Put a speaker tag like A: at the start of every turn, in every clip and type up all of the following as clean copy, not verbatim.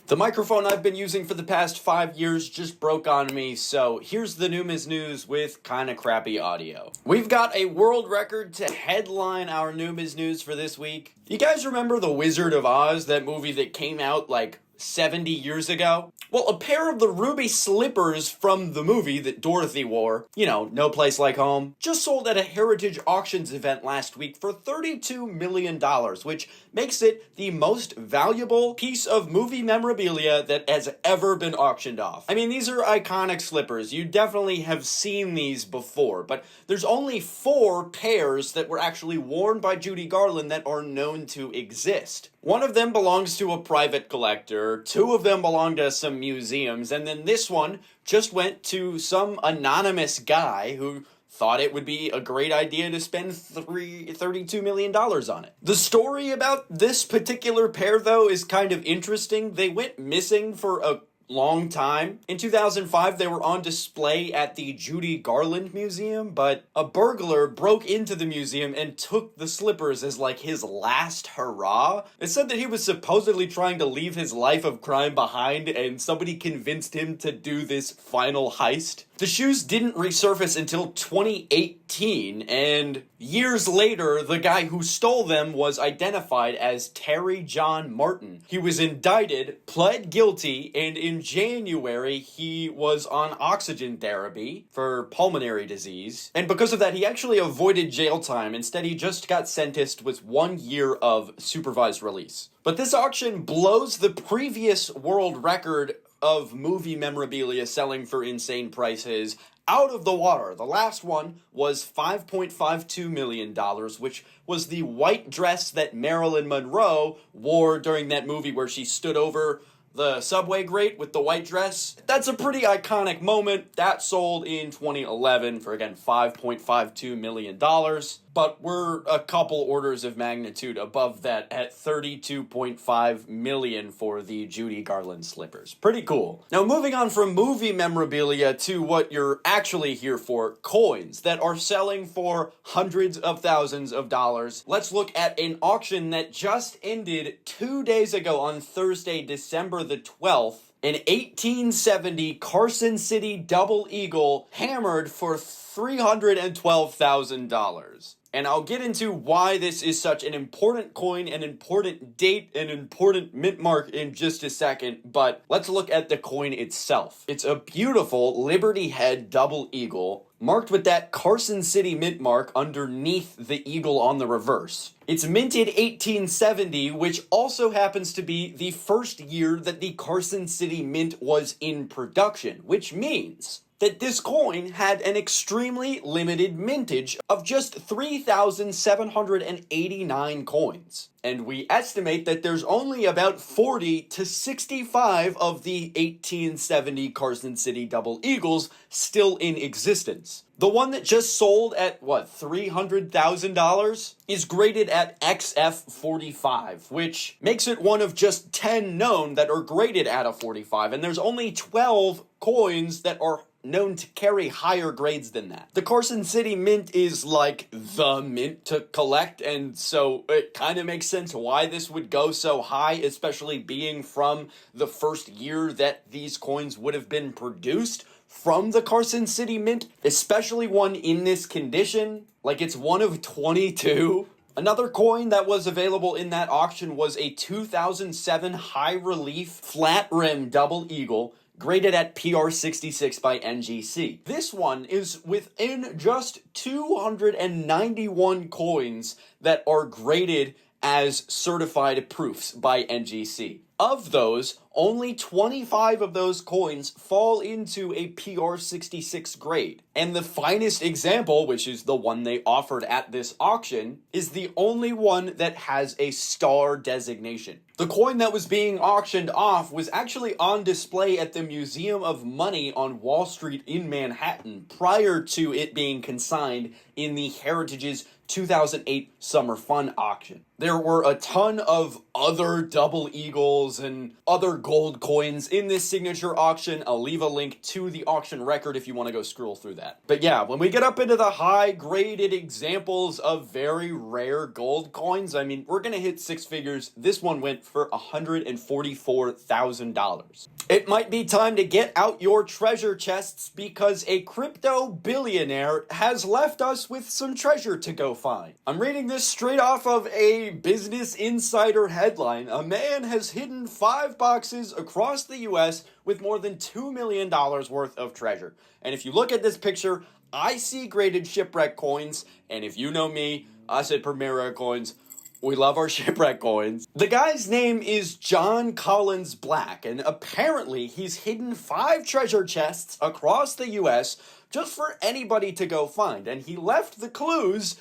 A: The microphone I've been using for the past 5 years just broke on me, so here's the Numis news with kinda crappy audio. We've got a world record to headline our Numis news for this week. You guys remember The Wizard of Oz, that movie that came out like 70 years ago? Well, a pair of the ruby slippers from the movie that Dorothy wore, No Place Like Home, just sold at a Heritage Auctions event last week for $32 million, which makes it the most valuable piece of movie memorabilia that has ever been auctioned off. I mean, these are iconic slippers. You definitely have seen these before, but there's only 4 pairs that were actually worn by Judy Garland that are known to exist. One of them belongs to a private collector, 2 of them belong to some museums, and then this one just went to some anonymous guy who thought it would be a great idea to spend $32 million on it. The story about this particular pair, though, is kind of interesting. They went missing for a long time. In 2005, they were on display at the Judy Garland Museum, but a burglar broke into the museum and took the slippers as like his last hurrah. It said that he was supposedly trying to leave his life of crime behind, and somebody convinced him to do this final heist. The shoes didn't resurface until 2018, and years later, the guy who stole them was identified as Terry John Martin. He was indicted, pled guilty, and in January, he was on oxygen therapy for pulmonary disease. And because of that, he actually avoided jail time. Instead, he just got sentenced with 1 year of supervised release. But this auction blows the previous world record of movie memorabilia selling for insane prices out of the water. The last one was $5.52 million, which was the white dress that Marilyn Monroe wore during that movie where she stood over the subway grate with the white dress. That's a pretty iconic moment. That sold in 2011 for, again, $5.52 million. But we're a couple orders of magnitude above that at $32.5 million for the Judy Garland slippers. Pretty cool. Now, moving on from movie memorabilia to what you're actually here for, coins that are selling for hundreds of thousands of dollars. Let's look at an auction that just ended 2 days ago on Thursday, December the 12th. An 1870 Carson City Double Eagle hammered for $312,000. And I'll get into why this is such an important coin, an important date, an important mint mark in just a second, but let's look at the coin itself. It's a beautiful Liberty Head Double Eagle, marked with that Carson City mint mark underneath the eagle on the reverse. It's minted 1870, which also happens to be the first year that the Carson City Mint was in production, which means that this coin had an extremely limited mintage of just 3,789 coins. And we estimate that there's only about 40 to 65 of the 1870 Carson City Double Eagles still in existence. The one that just sold at, $300,000 is graded at XF45, which makes it one of just 10 known that are graded at a 45, and there's only 12 coins that are known to carry higher grades than that. The Carson City Mint is like the mint to collect, and so it kind of makes sense why this would go so high, especially being from the first year that these coins would have been produced from the Carson City Mint, especially one in this condition. Like, it's one of 22. Another coin that was available in that auction was a 2007 high relief flat rim double eagle graded at PR66 by NGC. This one is within just 291 coins that are graded as certified proofs by NGC. Of those, only 25 of those coins fall into a PR66 grade. And the finest example, which is the one they offered at this auction, is the only one that has a star designation. The coin that was being auctioned off was actually on display at the Museum of Money on Wall Street in Manhattan prior to it being consigned in the Heritage's 2008 Summer Fun auction. There were a ton of other double eagles and other gold coins in this signature auction. I'll leave a link to the auction record if you want to go scroll through that. But yeah, when we get up into the high-graded examples of very rare gold coins, I mean, we're going to hit six figures. This one went for $144,000. It might be time to get out your treasure chests because a crypto billionaire has left us with some treasure to go find. I'm reading this straight off of a Business Insider headline. A man has hidden 5 boxes across the US with more than $2 million worth of treasure. And if you look at this picture, I see graded Shipwreck coins, and if you know me, I said Premier coins. We love our Shipwreck coins. The guy's name is John Collins Black, and apparently he's hidden 5 treasure chests across the US just for anybody to go find. And he left the clues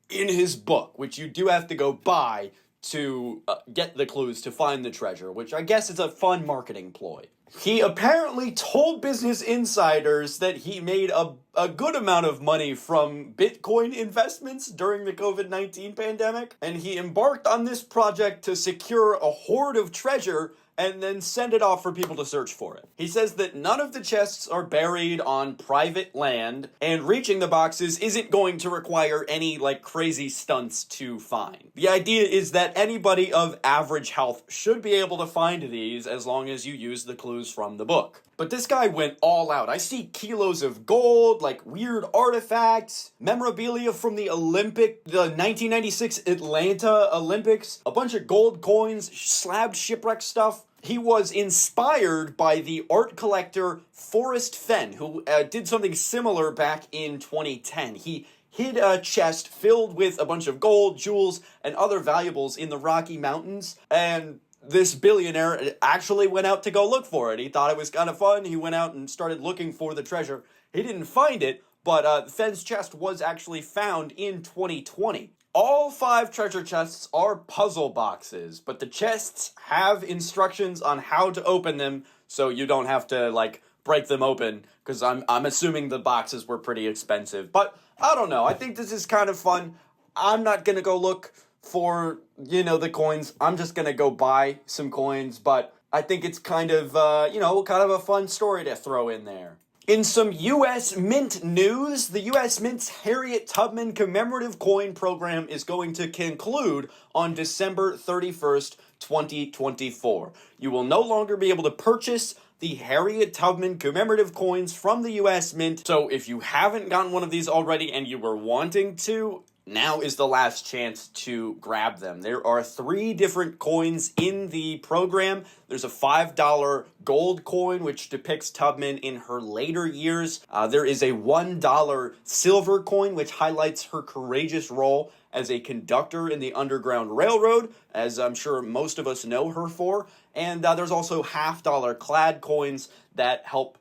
A: in his book, which you do have to go buy to get the clues to find the treasure, which I guess is a fun marketing ploy. He apparently told Business Insiders that he made a good amount of money from Bitcoin investments during the COVID-19 pandemic, and he embarked on this project to secure a hoard of treasure and then send it off for people to search for it. He says that none of the chests are buried on private land, and reaching the boxes isn't going to require any, crazy stunts to find. The idea is that anybody of average health should be able to find these as long as you use the clues from the book. But this guy went all out. I see kilos of gold, weird artifacts, memorabilia from the 1996 Atlanta Olympics, a bunch of gold coins, slabbed Shipwreck stuff. He was inspired by the art collector Forrest Fenn, who did something similar back in 2010. He hid a chest filled with a bunch of gold, jewels, and other valuables in the Rocky Mountains, and this billionaire actually went out to go look for it. He thought it was kind of fun. He went out and started looking for the treasure. He didn't find it, but Fenn's chest was actually found in 2020. All 5 treasure chests are puzzle boxes, but the chests have instructions on how to open them, so you don't have to, break them open, because I'm assuming the boxes were pretty expensive. But I don't know. I think this is kind of fun. I'm not going to go look for, the coins. I'm just going to go buy some coins, but I think it's kind of, kind of a fun story to throw in there. In some U.S. Mint news, the U.S. Mint's Harriet Tubman commemorative coin program is going to conclude on December 31st, 2024. You will no longer be able to purchase the Harriet Tubman commemorative coins from the U.S. Mint. So if you haven't gotten one of these already and you were wanting to, now is the last chance to grab them. There are 3 different coins in the program. There's a $5 gold coin, which depicts Tubman in her later years. There is a $1 silver coin, which highlights her courageous role as a conductor in the Underground Railroad, as I'm sure most of us know her for. And there's also $50 clad coins that help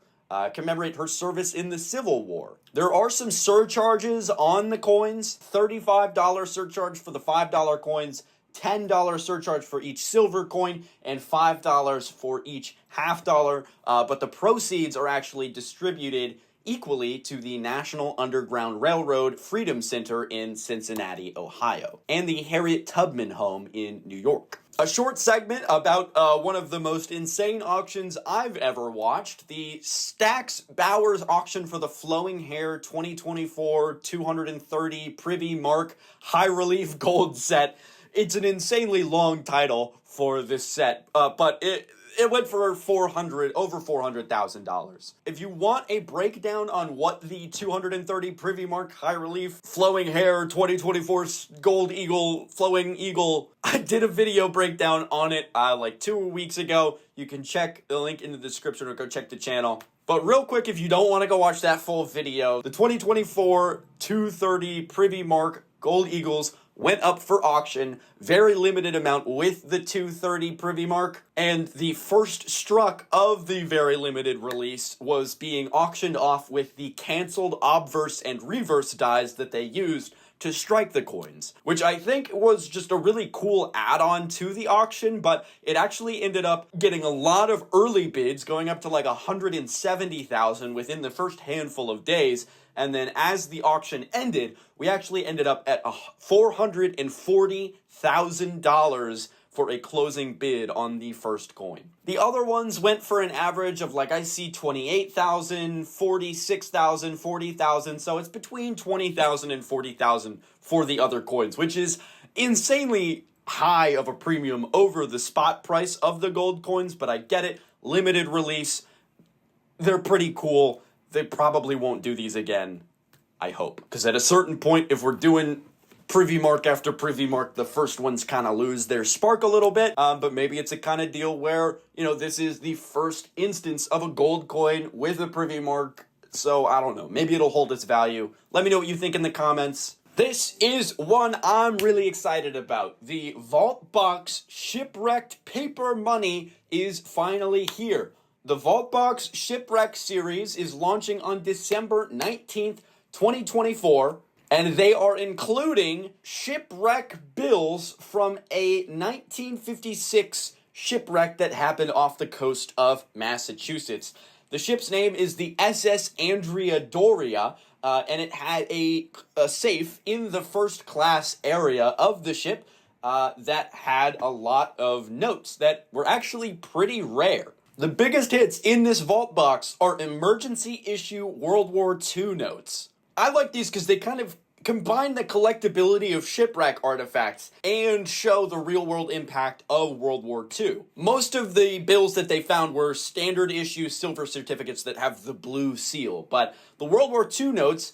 A: commemorate her service in the Civil War. There are some surcharges on the coins, $35 surcharge for the $5 coins, $10 surcharge for each silver coin, and $5 for each $50. But the proceeds are actually distributed equally to the National Underground Railroad Freedom Center in Cincinnati, Ohio, and the Harriet Tubman home in New York. A short segment about one of the most insane auctions I've ever watched, the Stax Bowers auction for the Flowing Hair 2024 230 Privy Mark High Relief Gold set. It's an insanely long title for this set, but it went for over $400,000. If you want a breakdown on what the 230 Privy Mark High Relief Flowing Hair 2024 Gold Eagle Flowing Eagle, I did a video breakdown on it 2 weeks ago. You can check the link in the description or go check the channel. But real quick, if you don't want to go watch that full video, the 2024 230 Privy Mark Gold Eagles went up for auction, very limited amount with the 230 Privy Mark, and the first struck of the very limited release was being auctioned off with the canceled obverse and reverse dies that they used to strike the coins, which I think was just a really cool add-on to the auction, but it actually ended up getting a lot of early bids, going up to 170,000 within the first handful of days. And then as the auction ended, we actually ended up at $440,000 for a closing bid on the first coin. The other ones went for an average of, like, I see 28,000, 46,000, 40,000, so it's between 20,000 and 40,000 for the other coins, which is insanely high of a premium over the spot price of the gold coins, but I get it. Limited release. They're pretty cool. They probably won't do these again, I hope. Because at a certain point, if we're doing Privy mark after Privy mark, the first ones kind of lose their spark a little bit. But maybe it's a kind of deal where, you know, this is the first instance of a gold coin with a Privy mark. So I don't know. Maybe it'll hold its value. Let me know what you think in the comments. This is one I'm really excited about. The Vault Box Shipwrecked Paper Money is finally here. The Vault Box Shipwreck series is launching on December 19th, 2024, and they are including shipwreck bills from a 1956 shipwreck that happened off the coast of Massachusetts. The ship's name is the SS Andrea Doria, and it had a safe in the first class area of the ship that had a lot of notes that were actually pretty rare. The biggest hits in this vault box are emergency issue World War II notes. I like these because they kind of combine the collectability of shipwreck artifacts and show the real-world impact of World War II. Most of the bills that they found were standard issue silver certificates that have the blue seal, but the World War II notes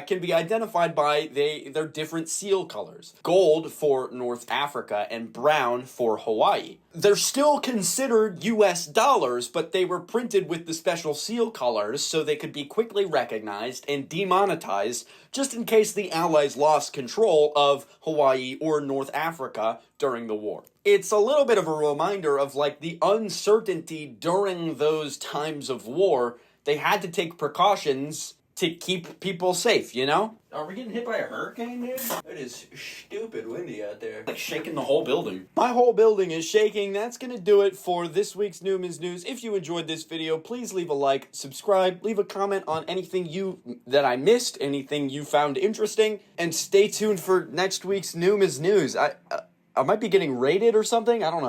A: can be identified by their different seal colors. Gold for North Africa and brown for Hawaii. They're still considered US dollars, but they were printed with the special seal colors so they could be quickly recognized and demonetized just in case the Allies lost control of Hawaii or North Africa during the war. It's a little bit of a reminder of, like, the uncertainty during those times of war. They had to take precautions to keep people safe, you know? Are we getting hit by a hurricane, dude? It is stupid windy out there. Like shaking the whole building. My whole building is shaking. That's gonna do it for this week's Numis News. If you enjoyed this video, please leave a like, subscribe, leave a comment on anything that I missed, anything you found interesting, and stay tuned for next week's Numis News. I might be getting raided or something. I don't know.